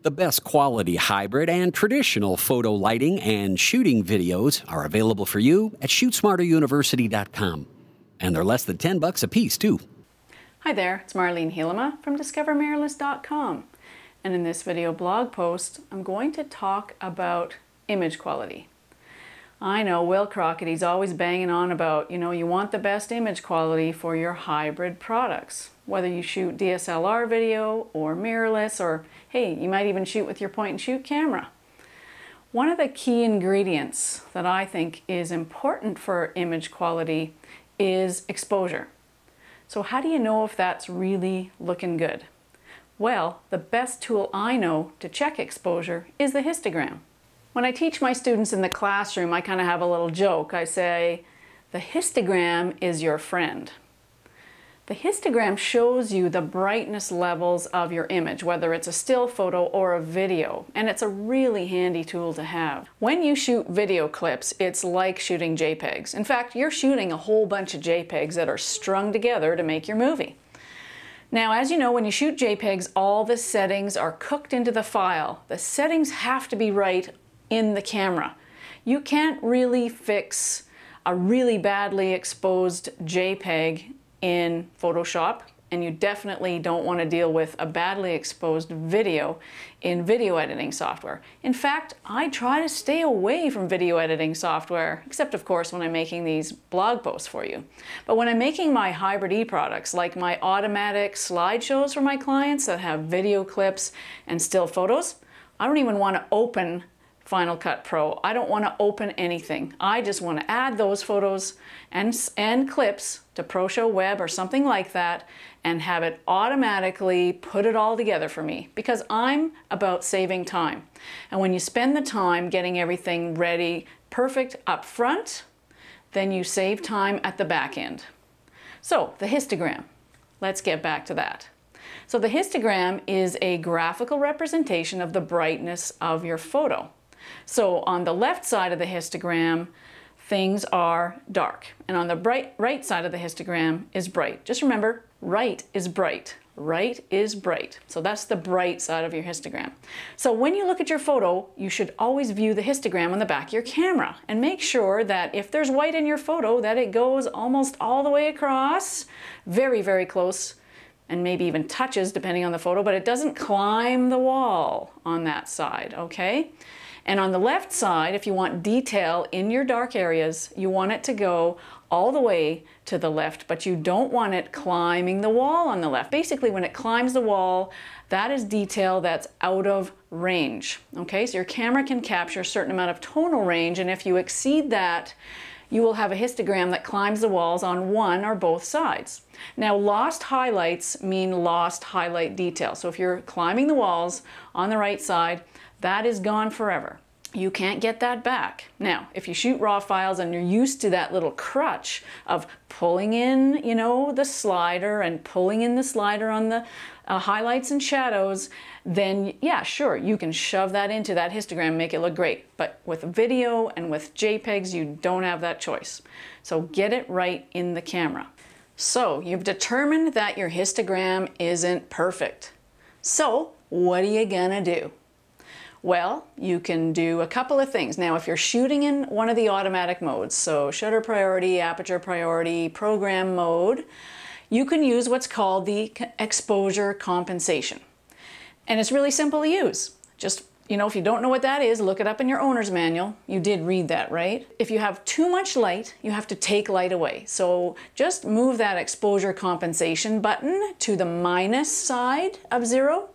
The best quality hybrid and traditional photo lighting and shooting videos are available for you at ShootSmarterUniversity.com. And they're less than $10 a piece, too. Hi there, it's Marlene Hielema from DiscoverMirrorless.com. And in this video blog post, I'm going to talk about image quality. I know Will Crockett, he's always banging on about, you want the best image quality for your hybrid products. Whether you shoot DSLR video or mirrorless, or hey, you might even shoot with your point and shoot camera. One of the key ingredients that I think is important for image quality is exposure. So how do you know if that's really looking good? Well, the best tool I know to check exposure is the histogram. When I teach my students in the classroom, I kind of have a little joke. I say, the histogram is your friend. The histogram shows you the brightness levels of your image, whether it's a still photo or a video, and it's a really handy tool to have. When you shoot video clips, it's like shooting JPEGs. In fact, you're shooting a whole bunch of JPEGs that are strung together to make your movie. Now, as you know, when you shoot JPEGs, all the settings are cooked into the file. The settings have to be right in the camera. You can't really fix a really badly exposed JPEG in Photoshop, and you definitely don't want to deal with a badly exposed video in video editing software. In fact, I try to stay away from video editing software, except of course when I'm making these blog posts for you. But when I'm making my hybrid e-products, like my automatic slideshows for my clients that have video clips and still photos, I don't even want to open Final Cut Pro. I don't want to open anything. I just want to add those photos and clips to ProShow Web or something like that and have it automatically put it all together for me, because I'm about saving time. And when you spend the time getting everything ready, perfect up front, then you save time at the back end. So the histogram, let's get back to that. So the histogram is a graphical representation of the brightness of your photo. So on the left side of the histogram, things are dark, and on the right side of the histogram is bright. Just remember, right is bright. Right is bright. So that's the bright side of your histogram. So when you look at your photo, you should always view the histogram on the back of your camera and make sure that if there's white in your photo, that it goes almost all the way across, very, very close, and maybe even touches depending on the photo, but it doesn't climb the wall on that side, okay? And on the left side, if you want detail in your dark areas, you want it to go all the way to the left, but you don't want it climbing the wall on the left. Basically, when it climbs the wall, that is detail that's out of range. Okay, so your camera can capture a certain amount of tonal range, and if you exceed that, you will have a histogram that climbs the walls on one or both sides. Now, lost highlights mean lost highlight detail. So if you're climbing the walls on the right side, that is gone forever. You can't get that back. Now, if you shoot raw files and you're used to that little crutch of pulling in, the slider and pulling in the slider on the highlights and shadows, then yeah, sure, you can shove that into that histogram and make it look great. But with video and with JPEGs, you don't have that choice. So get it right in the camera. So you've determined that your histogram isn't perfect. So what are you gonna do? Well, you can do a couple of things. Now, if you're shooting in one of the automatic modes, so shutter priority, aperture priority, program mode, you can use what's called the exposure compensation. And it's really simple to use. Just, if you don't know what that is, look it up in your owner's manual. You did read that, right? If you have too much light, you have to take light away. So just move that exposure compensation button to the minus side of 0.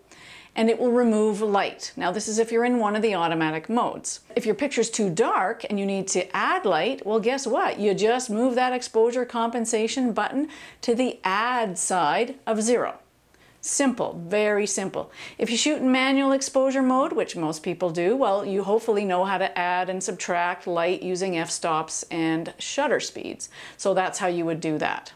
And it will remove light. Now this is if you're in one of the automatic modes. If your picture's too dark and you need to add light, well guess what? You just move that exposure compensation button to the add side of 0. Simple, very simple. If you shoot in manual exposure mode, which most people do, well, you hopefully know how to add and subtract light using f-stops and shutter speeds. So that's how you would do that.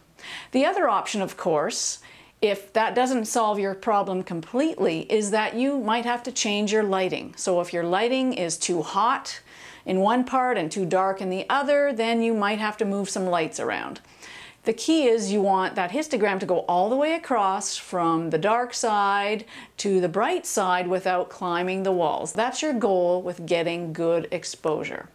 The other option, of course, if that doesn't solve your problem completely, is that you might have to change your lighting. So if your lighting is too hot in one part and too dark in the other, then you might have to move some lights around. The key is you want that histogram to go all the way across from the dark side to the bright side without climbing the walls. That's your goal with getting good exposure.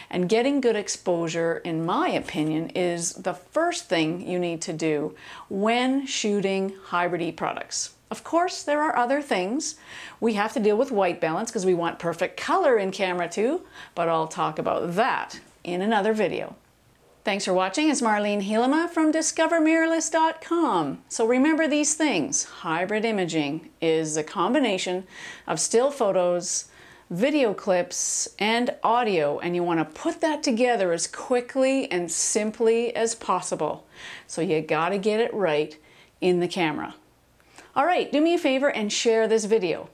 And getting good exposure, in my opinion, is the first thing you need to do when shooting hybrid eProducts. Of course, there are other things. We have to deal with white balance because we want perfect color in camera too, but I'll talk about that in another video. Thanks for watching. It's Marlene Hielema from DiscoverMirrorless.com. So remember these things. Hybrid imaging is a combination of still photos, video clips, and audio, and you want to put that together as quickly and simply as possible. So you got to get it right in the camera. All right, do me a favor and share this video.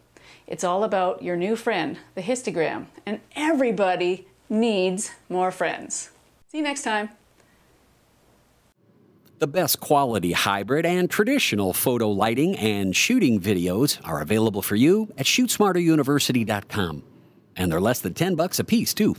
It's all about your new friend, the histogram, and everybody needs more friends. See you next time. The best quality hybrid and traditional photo lighting and shooting videos are available for you at ShootSmarterUniversity.com. And they're less than $10 a piece, too.